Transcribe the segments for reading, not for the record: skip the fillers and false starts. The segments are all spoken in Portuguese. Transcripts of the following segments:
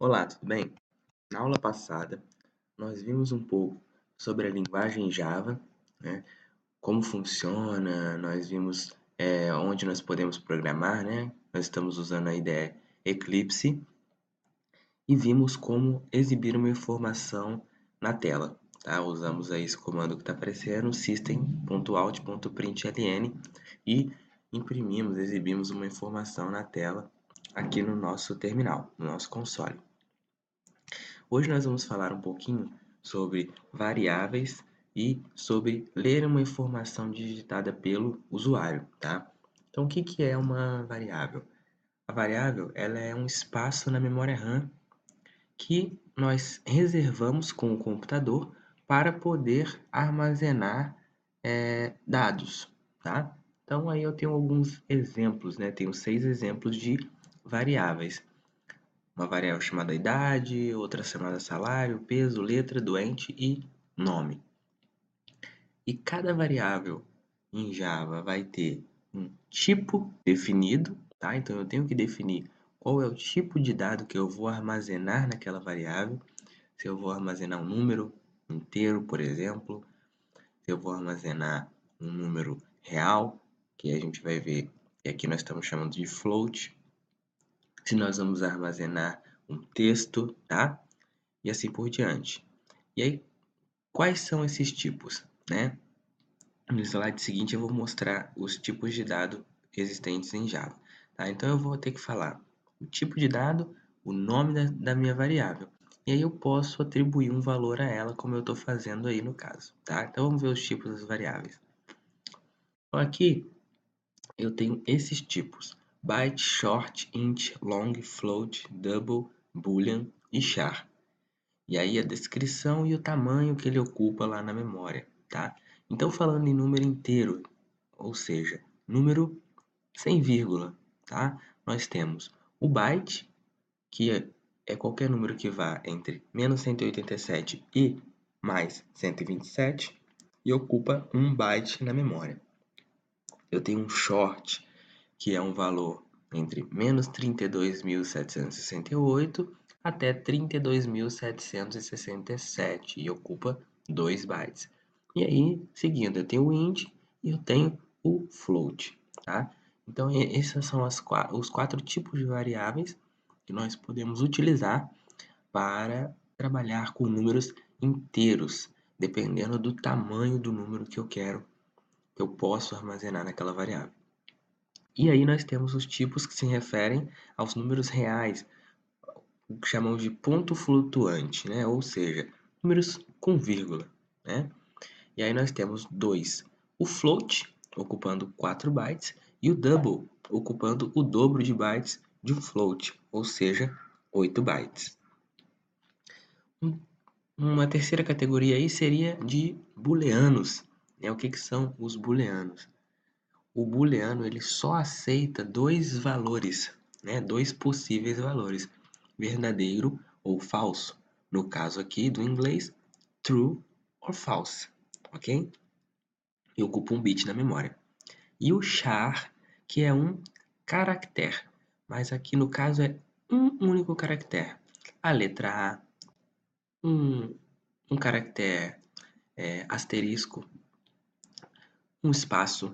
Olá, tudo bem? Na aula passada, nós vimos um pouco sobre a linguagem Java, né? Como funciona, nós vimos onde nós podemos programar, né? Nós estamos usando a ideia Eclipse e vimos como exibir uma informação na tela, tá? Usamos aí esse comando que está aparecendo, system.out.println e exibimos uma informação na tela aqui no nosso terminal, no nosso console. Hoje nós vamos falar um pouquinho sobre variáveis e sobre ler uma informação digitada pelo usuário, tá? Então, o que é uma variável? A variável, ela é um espaço na memória RAM que nós reservamos com o computador para poder armazenar dados, tá? Então, aí eu tenho alguns exemplos, né? Tenho 6 exemplos de variáveis. Uma variável chamada idade, outra chamada salário, peso, letra, doente e nome. E cada variável em Java vai ter um tipo definido, tá? Então eu tenho que definir qual é o tipo de dado que eu vou armazenar naquela variável. Se eu vou armazenar um número inteiro, por exemplo, se eu vou armazenar um número real, que a gente vai ver que aqui nós estamos chamando de float, se nós vamos armazenar um texto, tá? E assim por diante. E aí, quais são esses tipos, né? No slide seguinte eu vou mostrar os tipos de dado existentes em Java, tá? Então eu vou ter que falar o tipo de dado, o nome da minha variável. E aí eu posso atribuir um valor a ela, como eu estou fazendo aí no caso, tá? Então vamos ver os tipos das variáveis. Então aqui eu tenho esses tipos: byte, short, int, long, float, double, boolean e char. E aí a descrição e o tamanho que ele ocupa lá na memória, tá? Então falando em número inteiro, ou seja, número sem vírgula, tá? Nós temos o byte, que é qualquer número que vá entre menos 187 e mais 127 e ocupa 1 byte na memória. Eu tenho um short, que é um valor entre menos 32.768 até 32.767 e ocupa 2 bytes. E aí, seguindo, eu tenho o int e eu tenho o float, tá? Então, esses são os 4 tipos de variáveis que nós podemos utilizar para trabalhar com números inteiros, dependendo do tamanho do número que eu posso armazenar naquela variável. E aí nós temos os tipos que se referem aos números reais, o que chamamos de ponto flutuante, né? Ou seja, números com vírgula, né? E aí nós temos dois: o float, ocupando 4 bytes, e o double, ocupando o dobro de bytes de um float, ou seja, 8 bytes. Uma terceira categoria aí seria de booleanos, né? O que são os booleanos? O booleano ele só aceita dois valores, né? Dois possíveis valores, verdadeiro ou falso. No caso aqui do inglês, true or false, ok? E ocupa um bit na memória. E o char, que é um caractere, mas aqui no caso é um único caractere. A letra A, um caractere asterisco, um espaço,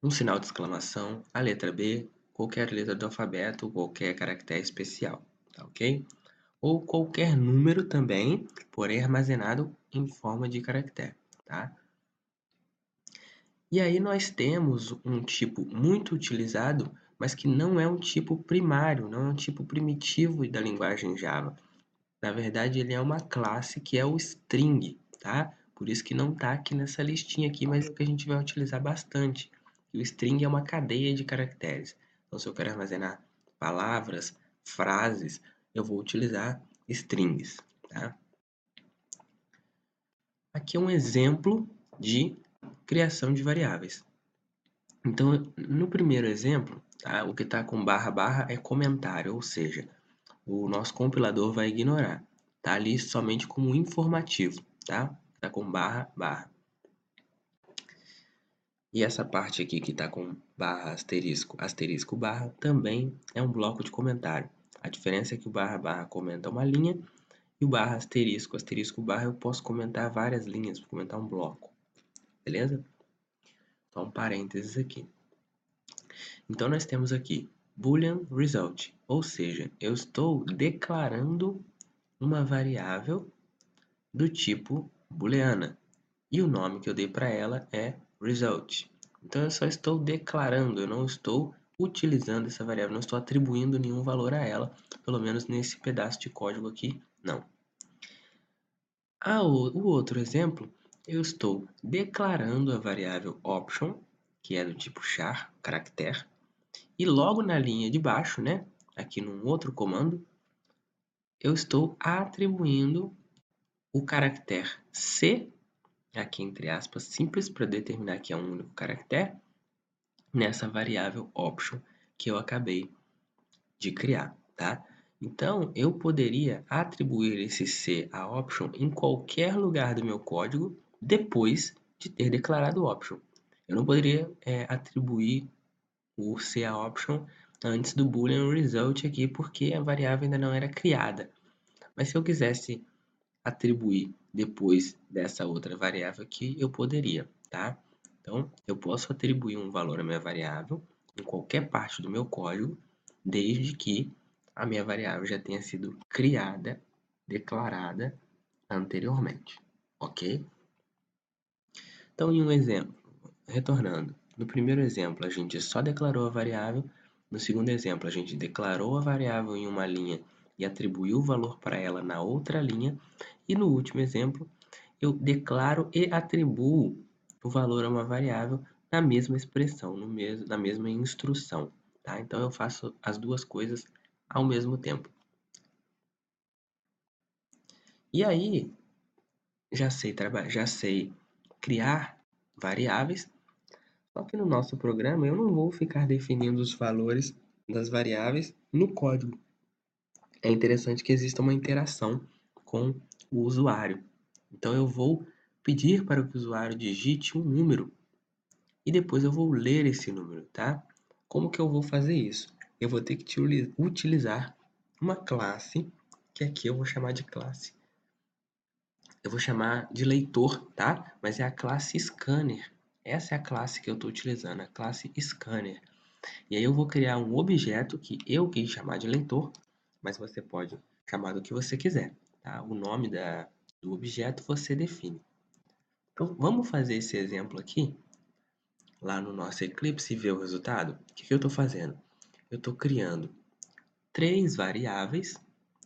um sinal de exclamação, a letra B, qualquer letra do alfabeto, qualquer caractere especial, tá ok? Ou qualquer número também, porém armazenado em forma de caractere, tá? E aí nós temos um tipo muito utilizado, mas que não é um tipo primário, não é um tipo primitivo da linguagem Java. Na verdade, ele é uma classe que é o string, tá? Por isso que não está aqui nessa listinha aqui, mas é o que a gente vai utilizar bastante. E o string é uma cadeia de caracteres. Então, se eu quero armazenar palavras, frases, eu vou utilizar strings, tá? Aqui é um exemplo de criação de variáveis. Então, no primeiro exemplo, tá? O que está com barra barra é comentário, ou seja, o nosso compilador vai ignorar. Tá ali somente como informativo, tá? Tá com barra barra. E essa parte aqui que tá com barra asterisco, asterisco barra também é um bloco de comentário. A diferença é que o barra barra comenta uma linha e o barra asterisco, asterisco barra, eu posso comentar várias linhas, vou comentar um bloco, beleza? Só um parênteses aqui. Então, nós temos aqui Boolean Result, ou seja, eu estou declarando uma variável do tipo booleana e o nome que eu dei para ela é result. Então, eu só estou declarando, eu não estou utilizando essa variável, não estou atribuindo nenhum valor a ela, pelo menos nesse pedaço de código aqui, não. O outro exemplo, eu estou declarando a variável option, que é do tipo char, caractere, e logo na linha de baixo, né, aqui num outro comando, eu estou atribuindo o caractere C, aqui entre aspas, simples, para determinar que é um único caractere, nessa variável option que eu acabei de criar, tá? Então, eu poderia atribuir esse C a option em qualquer lugar do meu código depois de ter declarado option. Eu não poderia atribuir o C a option antes do boolean result aqui, porque a variável ainda não era criada. Mas se eu quisesse atribuir depois dessa outra variável aqui, eu poderia, tá? Então, eu posso atribuir um valor à minha variável em qualquer parte do meu código, desde que a minha variável já tenha sido criada, declarada anteriormente, ok? Então, em um exemplo, retornando, no primeiro exemplo a gente só declarou a variável, no segundo exemplo a gente declarou a variável em uma linha e atribuiu o valor para ela na outra linha, e no último exemplo eu declaro e atribuo o valor a uma variável na mesma expressão, na mesma instrução, tá? Então eu faço as duas coisas ao mesmo tempo. E aí, já sei criar variáveis, só que no nosso programa eu não vou ficar definindo os valores das variáveis no código. É interessante que exista uma interação com o usuário. Então eu vou pedir para que o usuário digite um número e depois eu vou ler esse número, tá? Como que eu vou fazer isso? Eu vou ter que utilizar uma classe, que aqui eu vou chamar de classe. Eu vou chamar de leitor, tá? Mas é a classe scanner. Essa é a classe que eu estou utilizando, a classe scanner. E aí eu vou criar um objeto que eu quis chamar de leitor, mas você pode chamar do que você quiser, tá? O nome do objeto você define. Então, vamos fazer esse exemplo aqui, lá no nosso Eclipse, e ver o resultado? O que eu estou fazendo? Eu estou criando três variáveis,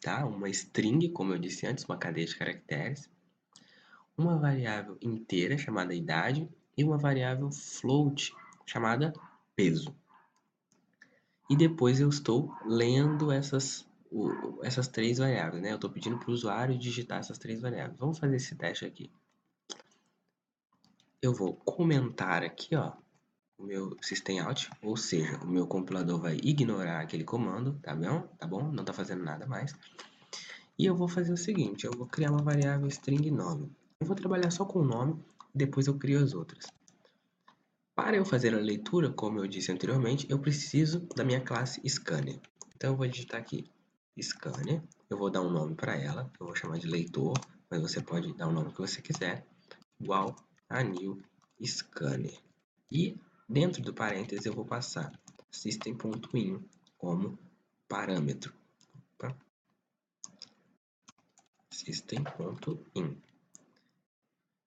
tá? Uma string, como eu disse antes, uma cadeia de caracteres, uma variável inteira chamada idade e uma variável float chamada peso. E depois eu estou lendo essas três variáveis, né? Eu estou pedindo para o usuário digitar essas três variáveis. Vamos fazer esse teste aqui. Eu vou comentar aqui, ó, o meu systemout, ou seja, o meu compilador vai ignorar aquele comando, tá bom? Tá bom? Não está fazendo nada mais. E eu vou fazer o seguinte, eu vou criar uma variável string nome. Eu vou trabalhar só com o nome, depois eu crio as outras. Para eu fazer a leitura, como eu disse anteriormente, eu preciso da minha classe scanner. Então eu vou digitar aqui scanner, eu vou dar um nome para ela, eu vou chamar de leitor, mas você pode dar o nome que você quiser, igual a new scanner. E dentro do parênteses eu vou passar system.in como parâmetro. Opa. System.in.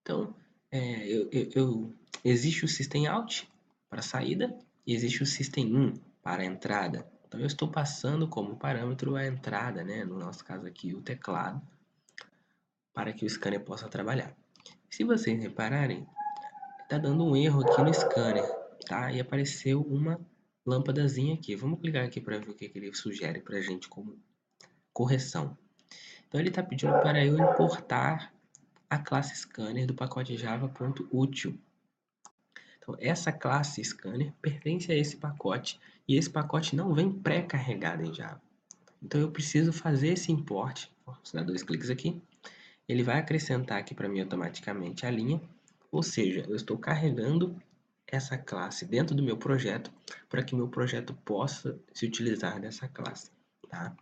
Então, existe o systemout para saída e existe o system_in para a entrada. Então, eu estou passando como parâmetro a entrada, né? No nosso caso aqui, o teclado, para que o scanner possa trabalhar. Se vocês repararem, está dando um erro aqui no scanner, tá? E apareceu uma lâmpadazinha aqui. Vamos clicar aqui para ver o que ele sugere para a gente como correção. Então, ele está pedindo para eu importar a classe scanner do pacote java.util. Então, essa classe scanner pertence a esse pacote e esse pacote não vem pré-carregado em Java. Então, eu preciso fazer esse import. Vou dar 2 cliques aqui. Ele vai acrescentar aqui para mim automaticamente a linha, ou seja, eu estou carregando essa classe dentro do meu projeto para que meu projeto possa se utilizar dessa classe, tá?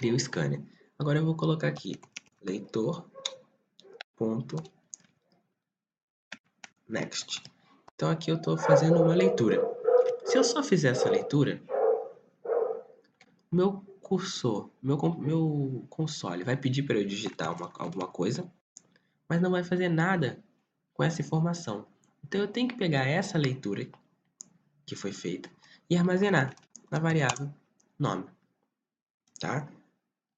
cria o scanner. Agora eu vou colocar aqui, leitor.next. Então aqui eu estou fazendo uma leitura. Se eu só fizer essa leitura, meu cursor, meu console vai pedir para eu digitar alguma coisa, mas não vai fazer nada com essa informação. Então eu tenho que pegar essa leitura que foi feita e armazenar na variável nome, tá?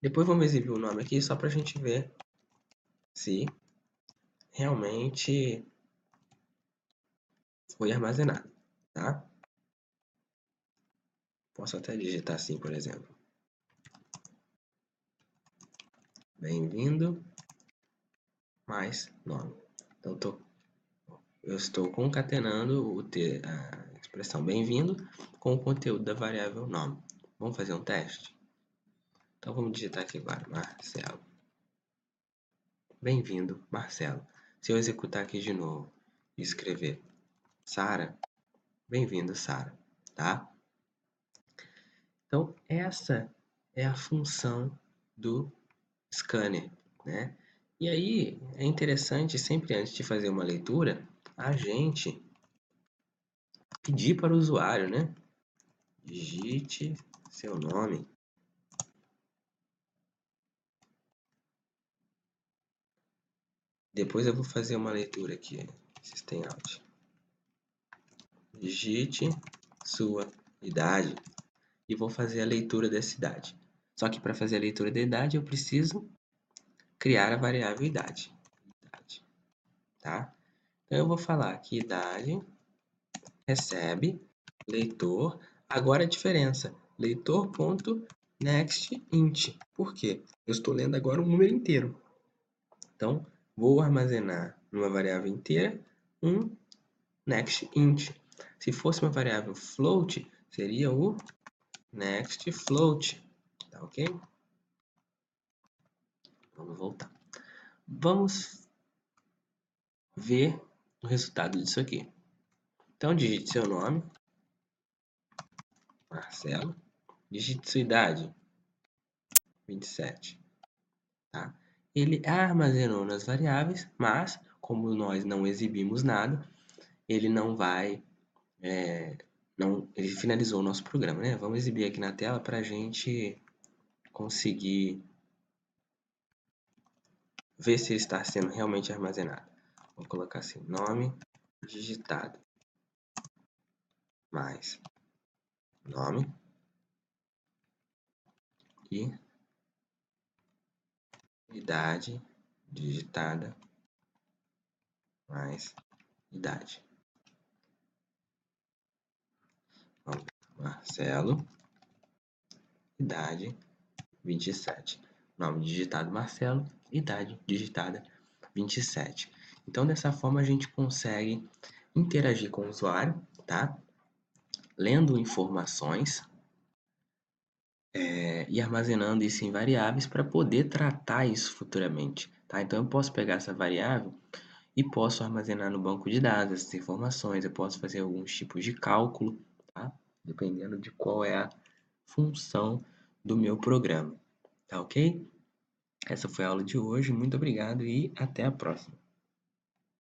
Depois vamos exibir o nome aqui só para a gente ver se realmente foi armazenado, tá? Posso até digitar assim, por exemplo. Bem-vindo mais nome. Então eu estou concatenando a expressão bem-vindo com o conteúdo da variável nome. Vamos fazer um teste? Então vamos digitar aqui agora, Marcelo. Bem-vindo, Marcelo. Se eu executar aqui de novo e escrever Sara, bem-vindo, Sara, tá? Então essa é a função do scanner, né? E aí é interessante sempre antes de fazer uma leitura, a gente pedir para o usuário, né? Digite seu nome. Depois eu vou fazer uma leitura aqui, System Out. Digite sua idade e vou fazer a leitura dessa idade. Só que para fazer a leitura da idade eu preciso criar a variável idade, tá? Então eu vou falar que idade recebe leitor. Agora a diferença, leitor.nextInt. Por quê? Eu estou lendo agora um número inteiro. Então, vou armazenar numa variável inteira um nextInt. Se fosse uma variável float, seria o nextFloat. Tá ok? Vamos voltar. Vamos ver o resultado disso aqui. Então, digite seu nome, Marcelo. Digite sua idade, 27. Tá? Ele armazenou nas variáveis, mas como nós não exibimos nada, ele não vai... ele finalizou o nosso programa, né? Vamos exibir aqui na tela para a gente conseguir ver se ele está sendo realmente armazenado. Vou colocar assim, nome digitado mais nome e idade digitada mais idade. Vamos, Marcelo, idade 27. Nome digitado Marcelo, idade digitada 27. Então, dessa forma, a gente consegue interagir com o usuário, tá? Lendo informações e armazenando isso em variáveis para poder tratar isso futuramente, tá? Então, eu posso pegar essa variável e posso armazenar no banco de dados essas informações, eu posso fazer alguns tipos de cálculo, tá? Dependendo de qual é a função do meu programa, tá ok? Essa foi a aula de hoje, muito obrigado e até a próxima.